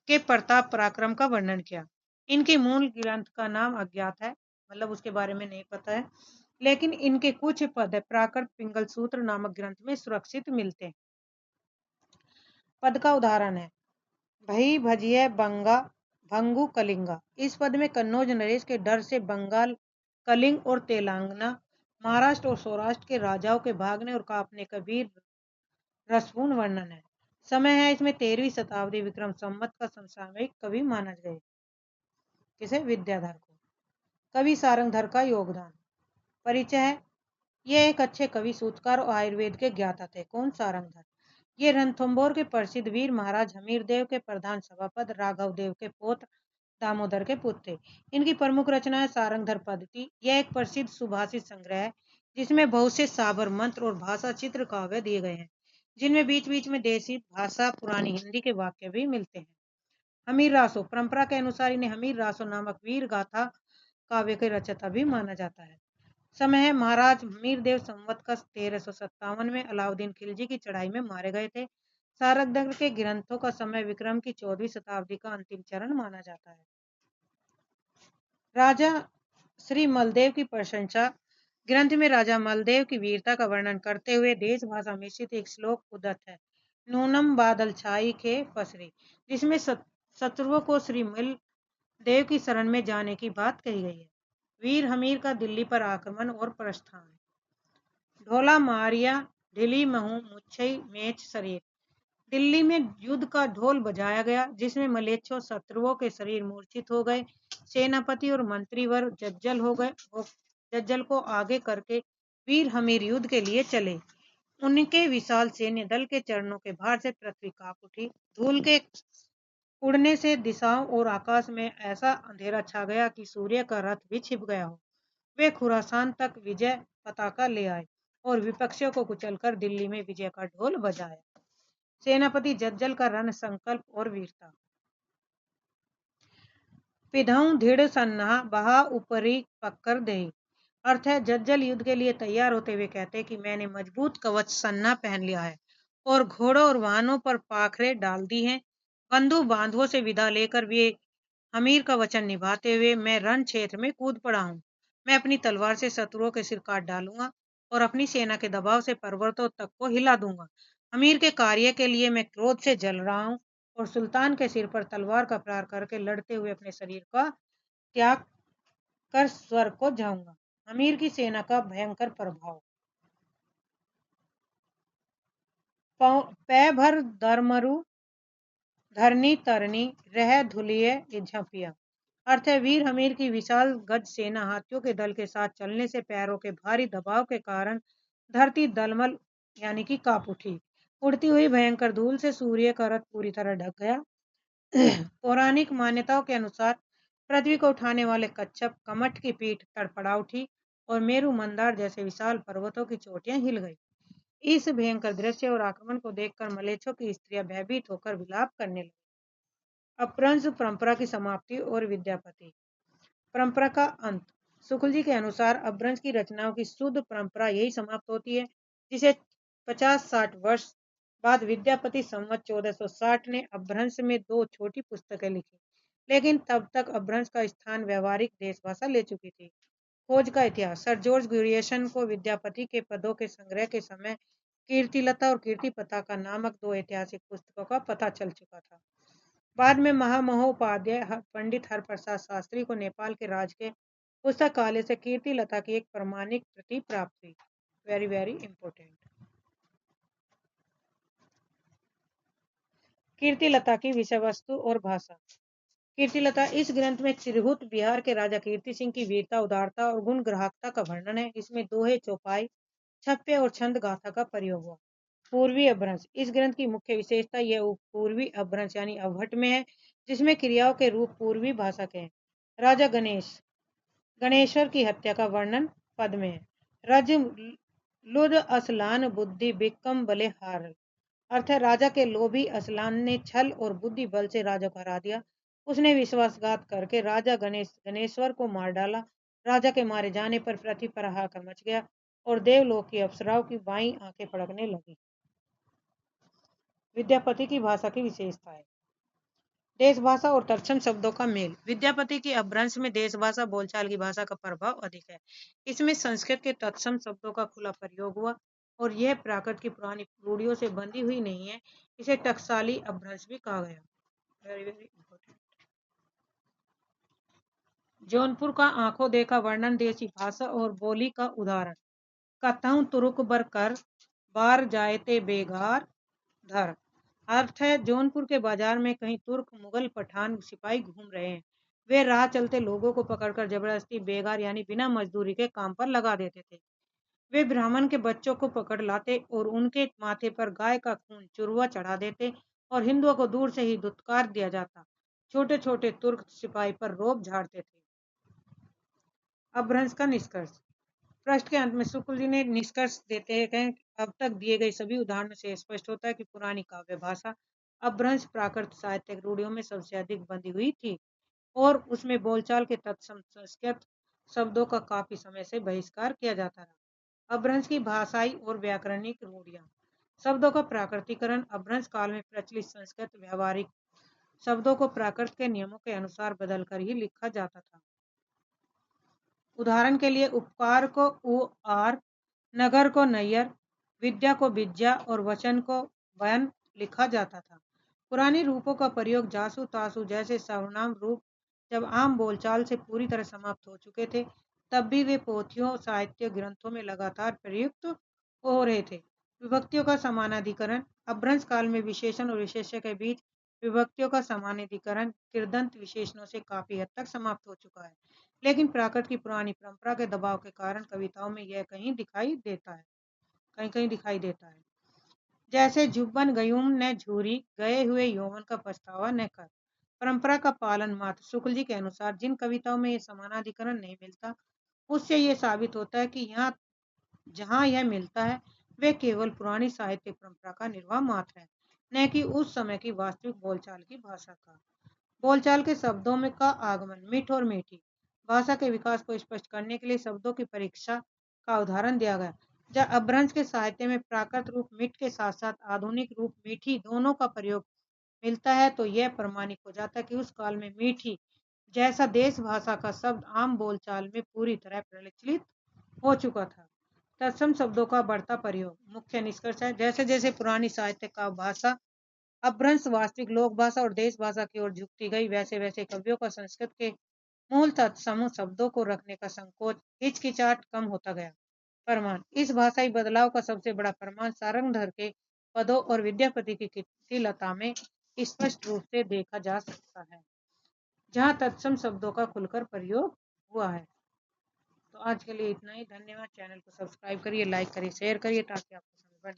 के प्रताप पराक्रम का वर्णन किया। इनके मूल ग्रंथ का नाम अज्ञात है, मतलब उसके बारे में नहीं पता है, लेकिन इनके कुछ पद प्राकृत पिंगल सूत्र नामक ग्रंथ में सुरक्षित मिलते हैं। पद का उदाहरण है भई भजिय बंगा भंगु कलिंगा। इस पद में कन्नौज नरेश के डर से बंगाल, कलिंग और तेलंगाना, महाराष्ट्र और सौराष्ट्र के राजाओं के भागने और कांपने का वीर रसपूर्ण वर्णन है। समय है इसमें 13वीं शताब्दी विक्रम संवत का समसामयिक कवि माना गया। किसे? विद्याधर को। कवि सारंगधर का योगदान। परिचय है यह एक अच्छे कवि, सूत्रकार और आयुर्वेद के ज्ञाता थे। कौन? सारंगधर। ये रणथंभौर के प्रसिद्ध वीर महाराज हमीर देव के प्रधान सभापति राघव देव के पौत्र दामोदर के पुत्र थे। इनकी प्रमुख रचना है सारंगधर पद्धति। यह एक प्रसिद्ध सुभाषित संग्रह है जिसमें बहुत से साबर मंत्र और भाषा चित्र काव्य दिए गए हैं, जिनमें बीच बीच में देसी भाषा पुरानी हिंदी के वाक्य भी मिलते हैं। हमीर रासो। परंपरा के अनुसार इन्हें हमीर रासो नामक वीर गाथा काव्य के रचयिता भी माना जाता है। समय है महाराज हमीरदेव संवत का 1357 में अलाउद्दीन खिलजी की चढ़ाई में मारे गए थे। सारंगधर के ग्रंथों का समय विक्रम की 14वीं शताब्दी का अंतिम चरण माना जाता है। राजा श्री मलदेव की प्रशंसा। ग्रंथ में राजा मलदेव की वीरता का वर्णन करते हुए देश भाषा मिश्रित एक श्लोक उद्धत है। नूनम बादल छाई के फसरे, जिसमें शत्रुओं को श्री मल देव की शरण में जाने की बात कही गई है। वीर हमीर का दिल्ली पर आक्रमण और प्रस्थान। ढोला मारिया ढिली महू मुच्छई मेच शरीर। दिल्ली में युद्ध का ढोल बजाया गया, जिसमें मलेच्छों शत्रुओं के शरीर मूर्छित हो गए। सेनापति और मंत्रीवर जज्जल हो गए। जज्जल को आगे करके वीर हमीर युद्ध के लिए चले। उनके विशाल सैन्य दल के चरणों के भार से पृथ्वी कांप उठी। धूल के उड़ने से दिशाओं और आकाश में ऐसा अंधेरा छा गया कि सूर्य का रथ भी छिप गया हो। वे खुरासान तक विजय पताका ले आए और विपक्षियों को कुचलकर दिल्ली में विजय का ढोल बजाया। सेनापति जज्जल का रण संकल्प और वीरता। पिधौं दृढ़ सन्ना बहा ऊपरी पक्कर दे। अर्थ है जज्जल युद्ध के लिए तैयार होते हुए कहते कि मैंने मजबूत कवच सन्ना पहन लिया है और घोड़ों और वाहनों पर पाखरे डाल दी हैं। बंधु बांधवों से विदा लेकर वे हमीर का वचन निभाते हुए मैं रण क्षेत्र में कूद पड़ा हूँ। मैं अपनी तलवार से शत्रुओं के सिर काट डालूंगा और अपनी सेना के दबाव से पर्वतों तक को हिला दूंगा। हमीर के कार्य के लिए मैं क्रोध से जल रहा हूँ और सुल्तान के सिर पर तलवार का प्रहार करके लड़ते हुए अपने शरीर का त्याग कर स्वर्ग को जाऊंगा। हमीर की सेना का भयंकर प्रभाव। पै भर दरमरु धरनी तरनी रह धुलिये झपिया। अर्थ है वीर हमीर की विशाल गज सेना हाथियों के दल के साथ चलने से पैरों के भारी दबाव के कारण धरती दलमल यानी कि कांप उठी। उड़ती हुई भयंकर धूल से सूर्य का रथ पूरी तरह ढक गया। पौराणिक मान्यताओं के अनुसार पृथ्वी को उठाने वाले कच्छप कमठ की पीठ तड़पड़ा उठी और मेरु मंदार जैसे विशाल पर्वतों की चोटियां हिल गई। इस भयंकर दृश्य और आक्रमण को देखकर मलेच्छों की स्त्रियां भयभीत होकर विलाप करने लगी। अपभ्रंश परंपरा की समाप्ति और विद्यापति। परंपरा का अंत। शुक्ल जी के अनुसार अपभ्रंश की रचनाओं की शुद्ध परंपरा यही समाप्त होती है जिसे 50-60 वर्ष बाद विद्यापति संवत 1460 ने अपभ्रंश में 2 छोटी पुस्तकें लिखी, लेकिन तब तक अपभ्रंश का स्थान व्यवहारिक देशभाषा ले चुकी थी। खोज का इतिहास। सर जॉर्ज ग्रियर्सन को विद्यापति के पदों के संग्रह के समय कीर्तिलता और कीर्तिपताका नामक 2 ऐतिहासिक पुस्तकों का पता चल चुका था। बाद में महामहोपाध्याय पंडित हरप्रसाद शास्त्री को नेपाल के राजकीय पुस्तकालय से कीर्तिलता की एक प्रमाणिक प्रति प्राप्त हुई। Very very important. कीर्तिलता की विषय वस्तु और भाषा। कीर्तिलता इस ग्रंथ में तिरहुत बिहार के राजा कीर्ति सिंह की वीरता, उदारता और गुण ग्राहकता का वर्णन है। इसमें दोहे, चौपाई, छप्पे और छंद गाथा का प्रयोग हुआ। पूर्वी अपभ्रंश। इस ग्रंथ की मुख्य विशेषता यह पूर्वी अपभ्रंश यानी अवहट में है, जिसमें क्रियाओं के रूप पूर्वी भाषा के हैं। राजा गणेश्वर की हत्या का वर्णन पद में है। रज लुद असलान बुद्धि बिकम बले हार। अर्थ है राजा के लोभी असलान ने छल और बुद्धि बल से राजा को हरा दिया। उसने विश्वासघात करके राजा गणेश्वर को मार डाला। राजा के मारे जाने पर पृथ्वी पर हाहाकार मच गया और देवलोक की अप्सराओं की बाईं आंखें फड़कने लगी। विद्यापति की भाषा की विशेषताएं। देशभाषा और तत्सम शब्दों का मेल। विद्यापति की अपभ्रंश में देशभाषा बोलचाल की भाषा का प्रभाव अधिक है। इसमें संस्कृत के तत्सम शब्दों का खुला प्रयोग हुआ और यह प्राकृत की पुरानी रूढ़ियों से बंधी हुई नहीं है। इसे टकसाली अपभ्रंश भी कहा गया। Very very important. जौनपुर का आंखों देखा वर्णन देशी भाषा और बोली का उदाहरण। कतहु तुरुक बर कर बार जायते बेगार धर। अर्थ है जौनपुर के बाजार में कहीं तुर्क, मुगल, पठान सिपाही घूम रहे हैं। वे राह चलते लोगों को पकड़कर जबरदस्ती बेगार यानी बिना मजदूरी के काम पर लगा देते थे। वे ब्राह्मण के बच्चों को पकड़ लाते और उनके माथे पर गाय का खून चुरवा चढ़ा देते और हिंदुओं को दूर से ही धुतकार दिया जाता। छोटे छोटे तुर्क सिपाही पर रोब झाड़ते थे। अपभ्रंश का निष्कर्ष। पृष्ठ के अंत में शुक्ल जी ने निष्कर्ष देते हैं कि अब तक दिए गए सभी उदाहरणों से स्पष्ट होता है कि पुरानी काव्य भाषा अपभ्रंश प्राकृत साहित्यिक रूढ़ियों में सबसे अधिक बंधी हुई थी और उसमें बोलचाल के तत्सम संस्कृत शब्दों का काफी समय से बहिष्कार किया जाता रहा। अपभ्रंश की भाषाई और व्याकरणिक रूढ़ियां। शब्दों का प्राकृतिकरण। अपभ्रंश काल में प्रचलित संस्कृत व्यवहारिक शब्दों को प्राकृत के नियमों के अनुसार बदलकर ही लिखा जाता था। उदाहरण के लिए उपकार को उआर, नगर को नैयर, विद्या को विद्या और वचन को वयन लिखा जाता था। पुराने रूपों का प्रयोग जासु तासु जैसे सर्वनाम रूप जब आम बोलचाल से पूरी तरह समाप्त हो चुके थे, तब भी वे पोथियों, साहित्य ग्रंथों में लगातार प्रयुक्त हो रहे थे। विभक्तियों का समानाधिकरण। अपभ्रंश काल में विशेषण और विशेष्य के बीच विभक्तियों का समानाधिकरण कृदंत विशेषणों से काफी हद तक समाप्त हो चुका है, लेकिन प्राकृत की पुरानी परंपरा के दबाव के कारण कविताओं में यह कहीं कहीं दिखाई देता है। जैसे जुब्बन गयूम न झूरी, गए हुए यौवन का पछतावा न कर। परंपरा का पालन मात्र। शुक्ल जी के अनुसार जिन कविताओं में यह समानाधिकरण नहीं मिलता, उससे यह साबित होता है कि जहाँ यह मिलता है वे केवल पुरानी साहित्यिक परंपरा का निर्वाह मात्र है, न कि उस समय की वास्तविक बोलचाल की भाषा का। बोलचाल के शब्दों में का आगमन। मिठ और मीठी। भाषा के विकास को स्पष्ट करने के लिए शब्दों की परीक्षा का उदाहरण दिया गया। जब अपभ्रंश के साहित्य में प्राकृत रूप मिठ के साथ साथ आधुनिक रूप मीठी दोनों का प्रयोग मिलता है, तो यह प्रमाणित हो जाता है कि उस काल में मीठी जैसा देश भाषा का शब्द आम बोलचाल में पूरी तरह प्रचलित हो चुका था। तत्सम शब्दों का बढ़ता प्रयोग। मुख्य निष्कर्ष है जैसे जैसे पुरानी साहित्य का भाषा अपभ्रंश वास्तविक लोक भाषा और देश भाषा की ओर झुकती गई, वैसे वैसे कवियों का संस्कृत के मूल तत्सम शब्दों को रखने का संकोच, हिचकिचाहट कम होता गया। प्रमाण। इस भाषाई बदलाव का सबसे बड़ा प्रमाण सारंगधर के पदों और विद्यापति की कीर्तिलता में स्पष्ट रूप से देखा जा सकता है, जहाँ तत्सम शब्दों का खुलकर प्रयोग हुआ है। तो आज के लिए इतना ही। धन्यवाद। चैनल को सब्सक्राइब करिए, लाइक करिए, शेयर करिए ताकि आपको समझ